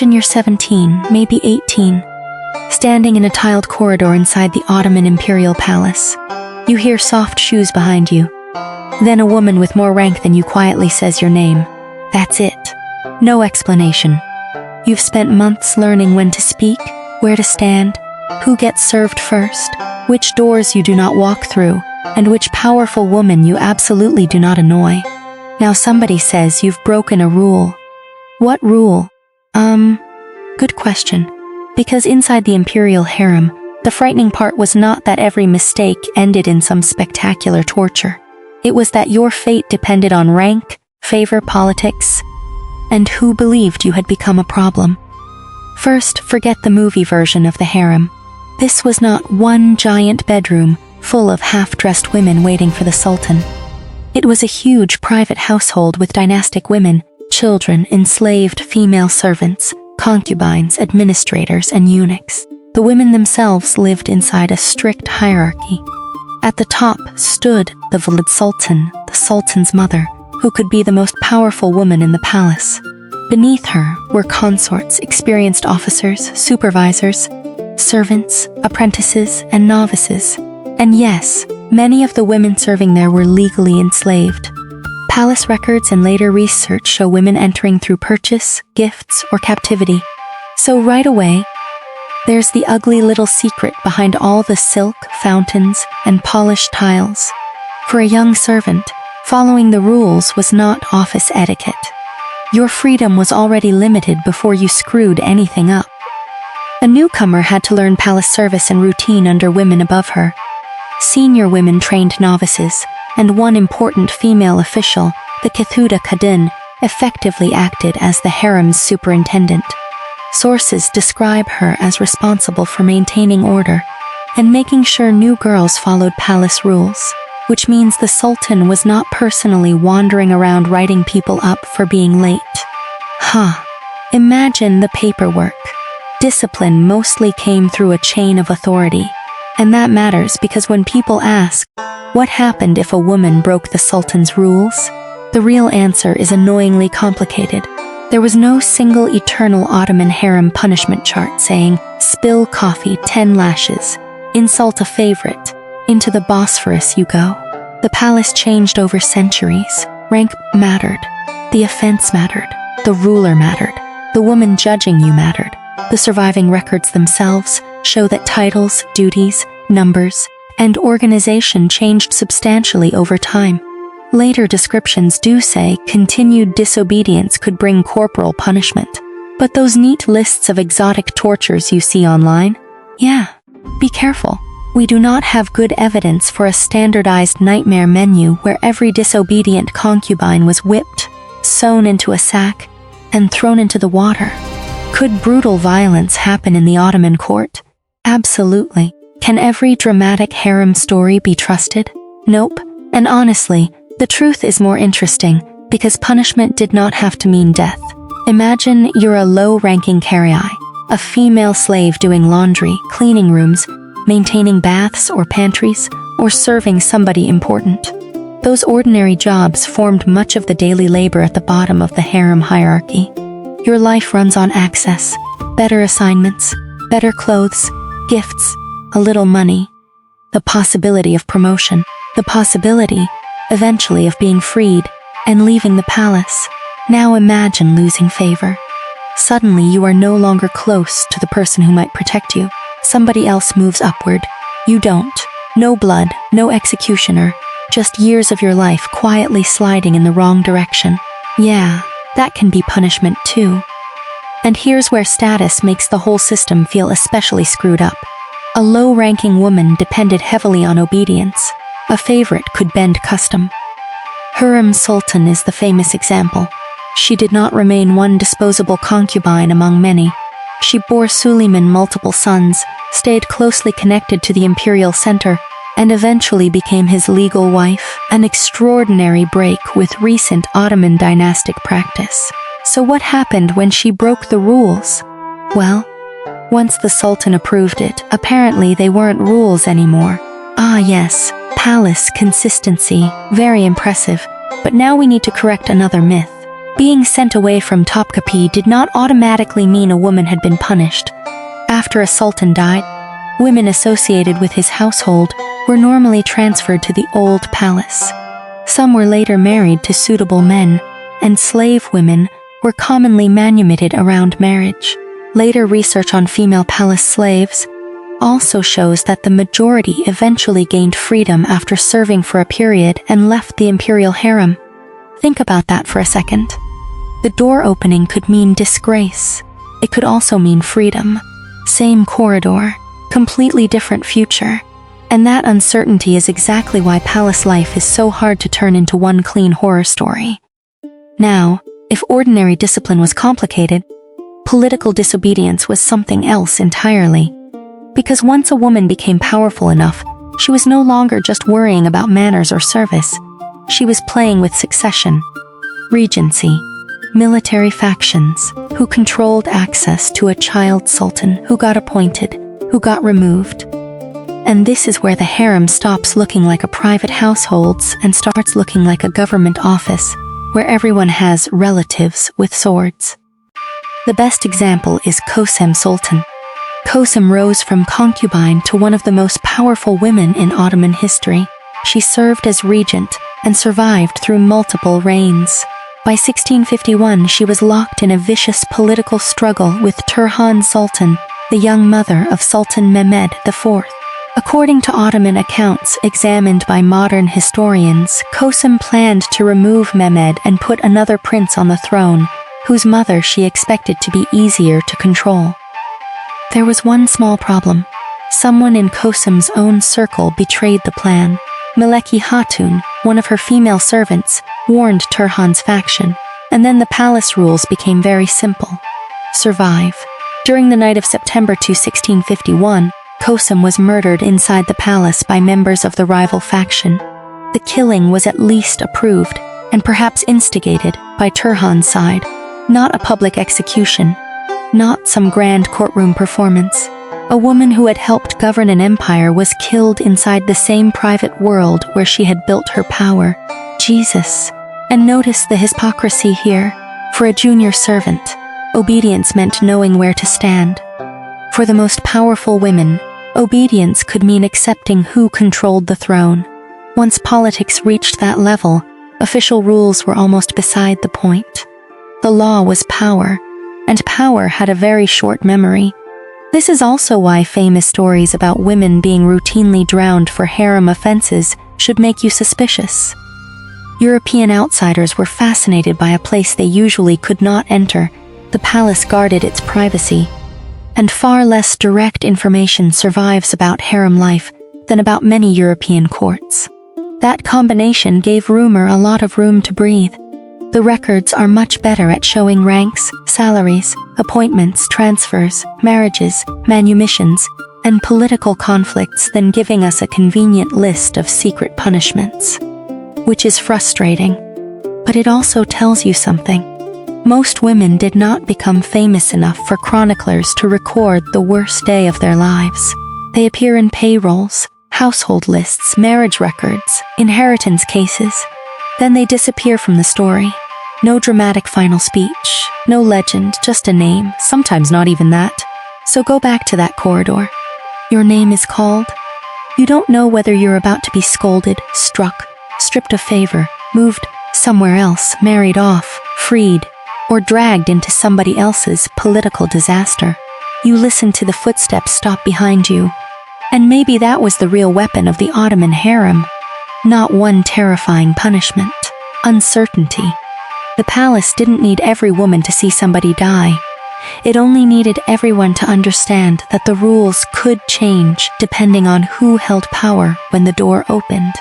Imagine you're 17, maybe 18, standing in a tiled corridor inside the Ottoman imperial palace. You hear soft shoes behind you. Then a woman with more rank than you quietly says your name. That's it. No explanation. You've spent months learning when to speak, where to stand, who gets served first, which doors you do not walk through, and which powerful woman you absolutely do not annoy. Now somebody says you've broken a rule. What rule? Good question. Because inside the imperial harem, the frightening part was not that every mistake ended in some spectacular torture. It was that your fate depended on rank, favor, politics, and who believed you had become a problem. First, forget the movie version of the harem. This was not one giant bedroom full of half-dressed women waiting for the sultan. It was a huge private household with dynastic women, children, enslaved female servants, concubines, administrators, and eunuchs. The women themselves lived inside a strict hierarchy. At the top stood the Valide Sultan, the sultan's mother, who could be the most powerful woman in the palace. Beneath her were consorts, experienced officers, supervisors, servants, apprentices, and novices. And yes, many of the women serving there were legally enslaved. Palace records and later research show women entering through purchase, gifts, or captivity. So right away, there's the ugly little secret behind all the silk, fountains, and polished tiles. For a young servant, following the rules was not office etiquette. Your freedom was already limited before you screwed anything up. A newcomer had to learn palace service and routine under women above her. Senior women trained novices, and one important female official, the kethüda kadın, effectively acted as the harem's superintendent. Sources describe her as responsible for maintaining order and making sure new girls followed palace rules, which means the sultan was not personally wandering around writing people up for being late. Imagine the paperwork. Discipline mostly came through a chain of authority. And that matters because when people ask, what happened if a woman broke the sultan's rules? The real answer is annoyingly complicated. There was no single eternal Ottoman harem punishment chart saying, spill coffee 10 lashes, insult a favorite, into the Bosphorus you go. The palace changed over centuries. Rank mattered. The offense mattered. The ruler mattered. The woman judging you mattered. The surviving records themselves show that titles, duties, numbers, and organization changed substantially over time. Later descriptions do say continued disobedience could bring corporal punishment. But those neat lists of exotic tortures you see online? Yeah, be careful. We do not have good evidence for a standardized nightmare menu where every disobedient concubine was whipped, sewn into a sack, and thrown into the water. Could brutal violence happen in the Ottoman court? Absolutely. Can every dramatic harem story be trusted? Nope. And honestly, the truth is more interesting because punishment did not have to mean death. Imagine you're a low-ranking carrier, a female slave doing laundry, cleaning rooms, maintaining baths or pantries, or serving somebody important. Those ordinary jobs formed much of the daily labor at the bottom of the harem hierarchy. Your life runs on access, better assignments, better clothes, gifts, a little money, the possibility of promotion, the possibility, eventually, of being freed and leaving the palace. Now imagine losing favor. Suddenly you are no longer close to the person who might protect you. Somebody else moves upward. You don't. No blood, no executioner, just years of your life quietly sliding in the wrong direction. Yeah, that can be punishment too. And here's where status makes the whole system feel especially screwed up. A low-ranking woman depended heavily on obedience. A favorite could bend custom. Hürrem Sultan is the famous example. She did not remain one disposable concubine among many. She bore Suleiman multiple sons, stayed closely connected to the imperial center, and eventually became his legal wife, an extraordinary break with recent Ottoman dynastic practice. So what happened when she broke the rules? Well, once the Sultan approved it, apparently they weren't rules anymore. Ah yes, palace consistency, very impressive. But now we need to correct another myth. Being sent away from Topkapı did not automatically mean a woman had been punished. After a sultan died, women associated with his household were normally transferred to the old palace. Some were later married to suitable men, and slave women were commonly manumitted around marriage. Later research on female palace slaves also shows that the majority eventually gained freedom after serving for a period and left the imperial harem. Think about that for a second. The door opening could mean disgrace. It could also mean freedom. Same corridor, completely different future. And that uncertainty is exactly why palace life is so hard to turn into one clean horror story. Now, if ordinary discipline was complicated, political disobedience was something else entirely. Because once a woman became powerful enough, she was no longer just worrying about manners or service. She was playing with succession, regency, military factions, who controlled access to a child sultan, who got appointed, who got removed. And this is where the harem stops looking like a private household and starts looking like a government office, where everyone has relatives with swords. The best example is Kösem Sultan. Kösem rose from concubine to one of the most powerful women in Ottoman history. She served as regent and survived through multiple reigns. By 1651, she was locked in a vicious political struggle with Turhan Sultan, the young mother of Sultan Mehmed IV. According to Ottoman accounts examined by modern historians, Kösem planned to remove Mehmed and put another prince on the throne, whose mother she expected to be easier to control. There was one small problem. Someone in Kösem's own circle betrayed the plan. Meleki Hatun, one of her female servants, warned Turhan's faction, and then the palace rules became very simple. Survive. During the night of September 2, 1651, Kösem was murdered inside the palace by members of the rival faction. The killing was at least approved, and perhaps instigated, by Turhan's side. Not a public execution. Not some grand courtroom performance. A woman who had helped govern an empire was killed inside the same private world where she had built her power. Jesus. And notice the hypocrisy here. For a junior servant, obedience meant knowing where to stand. For the most powerful women, obedience could mean accepting who controlled the throne. Once politics reached that level, official rules were almost beside the point. The law was power, and power had a very short memory. This is also why famous stories about women being routinely drowned for harem offenses should make you suspicious. European outsiders were fascinated by a place they usually could not enter. The palace guarded its privacy, and far less direct information survives about harem life than about many European courts. That combination gave rumor a lot of room to breathe. The records are much better at showing ranks, salaries, appointments, transfers, marriages, manumissions, and political conflicts than giving us a convenient list of secret punishments. Which is frustrating. But it also tells you something. Most women did not become famous enough for chroniclers to record the worst day of their lives. They appear in payrolls, household lists, marriage records, inheritance cases. Then they disappear from the story. No dramatic final speech, no legend, just a name, sometimes not even that. So go back to that corridor. Your name is called. You don't know whether you're about to be scolded, struck, stripped of favor, moved somewhere else, married off, freed, or dragged into somebody else's political disaster. You listen to the footsteps stop behind you. And maybe that was the real weapon of the Ottoman harem. Not one terrifying punishment. Uncertainty. The palace didn't need every woman to see somebody die. It only needed everyone to understand that the rules could change depending on who held power when the door opened.